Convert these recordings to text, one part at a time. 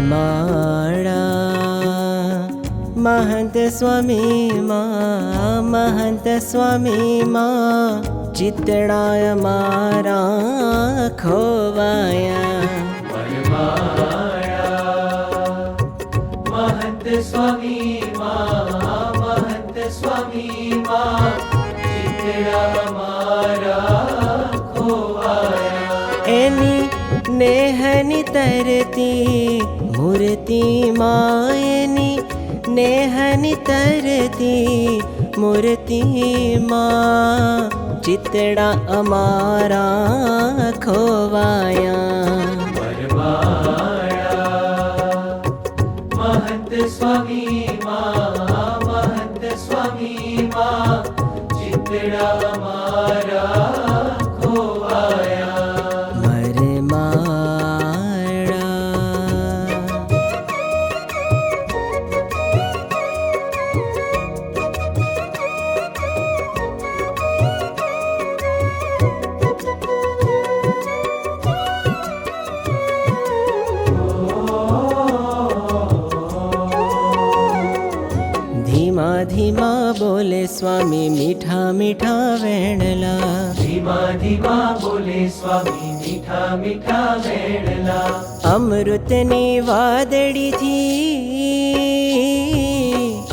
माळा महंत स्वामी माँ, महंत स्वामी माँ, चितड़ाय मारा खोवाया। वरमाळा महंत स्वामी माँ, महंत स्वामी माँ, चितड़ा मारा खोवाया। एनी नेहनी तरती मूर्ति माँ, एनी नेहनी तरती मूर्ति माँ, चितड़ा अमारा खोवाया। वरमाळा महंत स्वामी माँ, महंत स्वामी माँ, चितड़ा अमारा खोवाया। धीमा धीमा बोले स्वामी मीठा मीठा वेणला। धीमा धीमा बोले स्वामी मीठा मीठा वेणला। अमृतनी वादड़ी थी,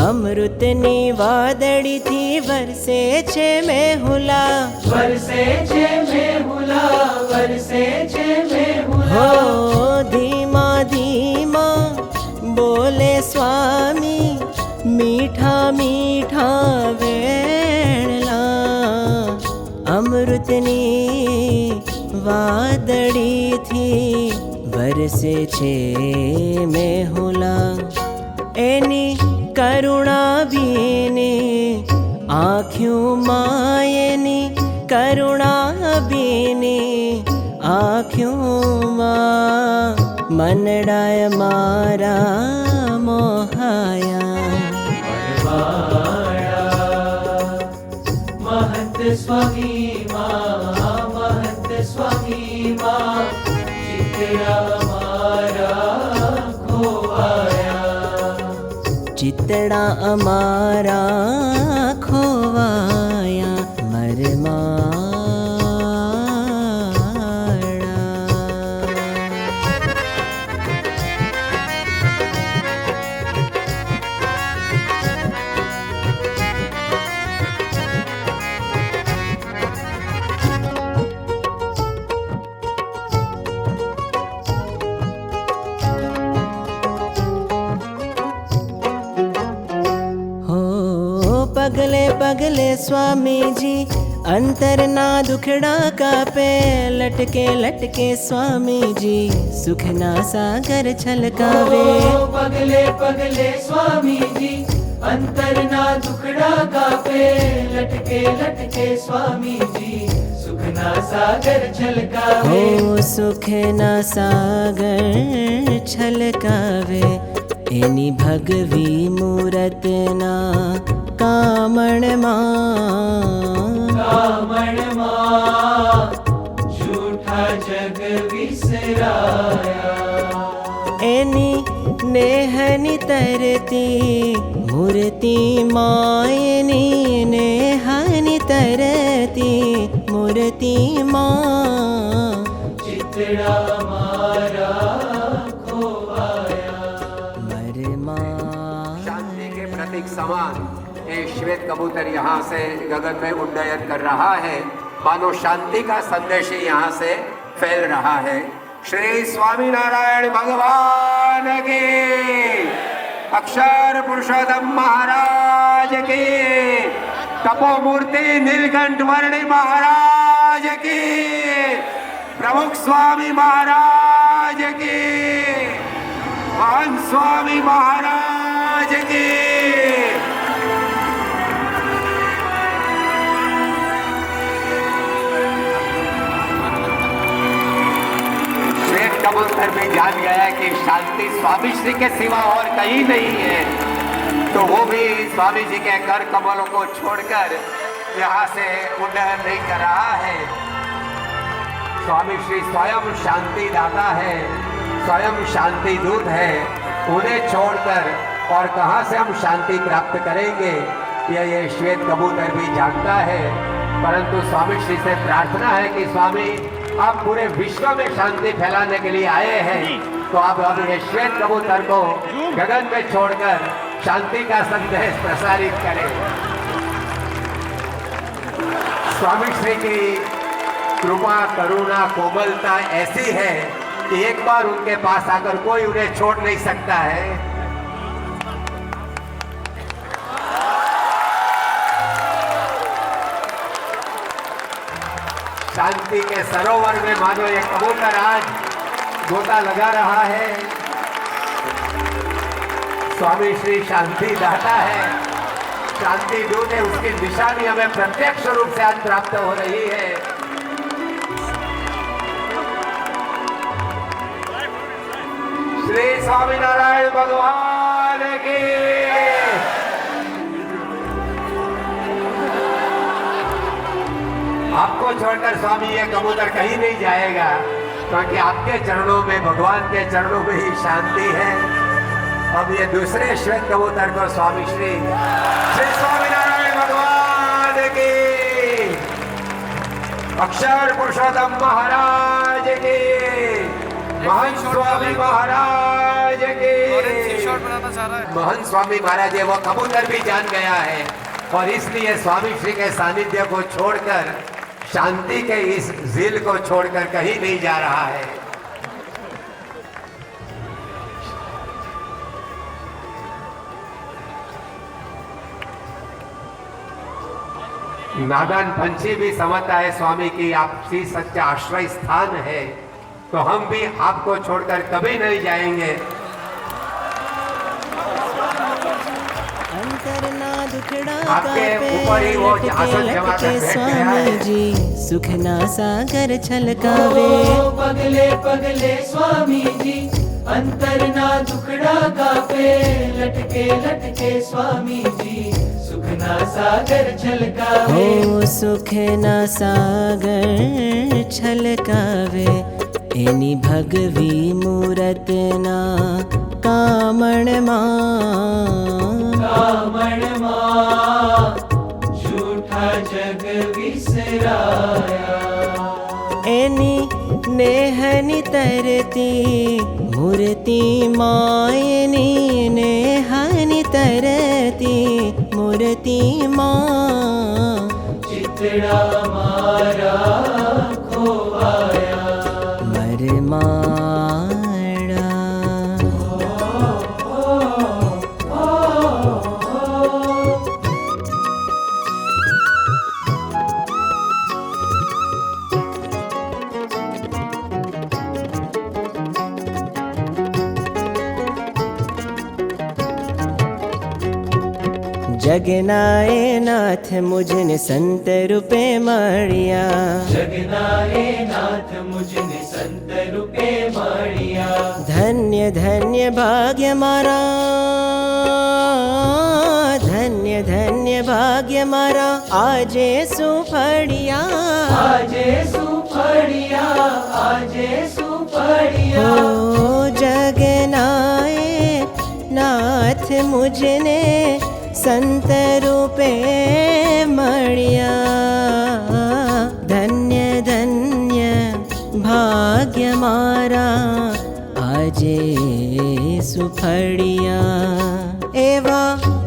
अमृतनी वादड़ी थी, वरसे छे मेहुला, वरसे छे मेहुला, वरसे छे मेहुला। हो धीमा धीमा बोले स्वामी मीठा मीठा वेणला। अमृतनी वादड़ी थी, वरसे छे मेहुला। एनी करुणा बीने आँख्यों मायनी, करुणा बीने आँख्यों माँ, मनडाय मारा मोहाया। वरमाळा महंत स्वामी माँ, महंत स्वामी माँ, चितड़ा अमारा खोवाया। चितड़ा अमारा खोवाया। मरमाड़ा पगले पगले स्वामी जी अंतर ना दुखड़ा का पे, लटके लटके स्वामी जी सुखना सागर छलकावे। पगले पगले स्वामी जी अंतर ना दुखड़ा का पे, लटके लटके स्वामी जी सुखना सागर छलकावे। हो सुखना सागर छलकावे, एनी भगवी मूरत ना कामण माँ झूठा जग विसराया। एनी नेहनी तरती मूर्ति माँ, एनी नेहनी तरती मूर्ति माँ, चितड़ा मारा खोवाया। शांति के प्रतीक समान ये श्वेत कबूतर यहाँ से गगन में उड्डयन कर रहा है, मानो शांति का संदेश यहाँ से फैल रहा है। श्री स्वामीनारायण भगवान की, अक्षर पुरुषोत्तम महाराज की, तपोमूर्ति नीलकंठ वर्णी महाराज की, प्रमुख स्वामी महाराज की, महान स्वामी महाराज की। श्वेत कबूतर भी जान गया कि शांति स्वामी श्री के सिवा और कहीं नहीं है, तो वो भी स्वामी जी के कर कमलों को छोड़कर यहाँ से उड्डयन नहीं कर रहा है। स्वामी श्री स्वयं शांति दाता है, स्वयं शांति दूत है, उन्हें छोड़कर और कहाँ से हम शांति प्राप्त करेंगे, ये श्वेत कबूतर भी जानता है। परंतु स्वामी श्री से प्रार्थना है कि स्वामी आप पूरे विश्व में शांति फैलाने के लिए आए हैं, तो आप अब ये श्वेत कबूतर को गगन में छोड़कर शांति का संदेश प्रसारित करें। स्वामी श्री की कृपा, करुणा, कोमलता ऐसी है कि एक बार उनके पास आकर कोई उन्हें छोड़ नहीं सकता है। शांति के सरोवर में मानो ये कबूतर आज गोता लगा रहा है। स्वामी श्री शांति दाता है, शांति दूत है, उसकी निशानी हमें प्रत्यक्ष रूप से आज प्राप्त हो रही है। श्री स्वामीनारायण भगवान की। आपको छोड़कर स्वामी ये कबूतर कहीं नहीं जाएगा, क्योंकि आपके चरणों में, भगवान के चरणों में ही शांति है। अब ये दूसरे श्वेत कबूतर को स्वामी श्री स्वामीनारायण भगवान की, अक्षर पुरुषोत्तम महाराज की, महंत स्वामी महाराज की। महंत स्वामी महाराज वो कबूतर भी जान गया है, और इसलिए स्वामी श्री के सानिध्य को छोड़कर, शांति के इस झील को छोड़कर कहीं नहीं जा रहा है। नादान पंछी भी समझता है स्वामी की आपसी सच्चा आश्रय स्थान है, तो हम भी आपको छोड़कर कभी नहीं जाएंगे। आपके ऊपर ही वो आसन जमा कर बैठ गया है। जी सुख ना सागर छलकावे, पगले पगले स्वामी जी अंतर ना दुखड़ा कापे, लटके लटके स्वामी जी सुख ना सागर छलकावे। हो सुख ना सागर छलकावे, एनी भगवी मूरत ना कामण झूठा जग विसराया। एनी नेहनी तरती मूर्ति मायनी, नेहनी तरती मूर्ति माँ, चितड़ा मारा खोवाया। मरमाड़ा जगनाए नाथ मुझने संत रूपे मळिया, जगनाए नाथ मुझने संत रूपे मळिया। धन्य धन्य भाग्य मारा, धन्य धन्य भाग्य मारा, आजे सुफड़िया, आजे सुफड़िया, आजे सुफड़िया। हो जगनाए नाथ मुझने संत रूपे मळिया। धन्य धन्य भाग्य मारा, आजे सुफड़िया। एवा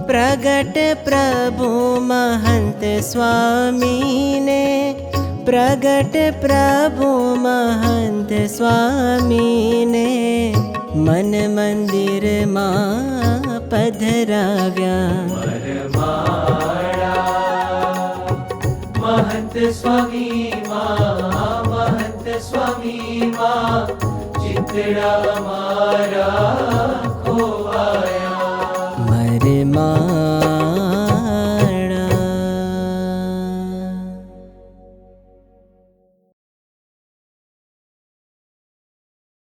प्रगट प्रभु महंत स्वामी ने, प्रगट प्रभु महंत स्वामी ने, मन मंदिर मां पधराव्या। मरमाड़ा महंत स्वामी मां, महंत स्वामी मां, चितड़ा मारा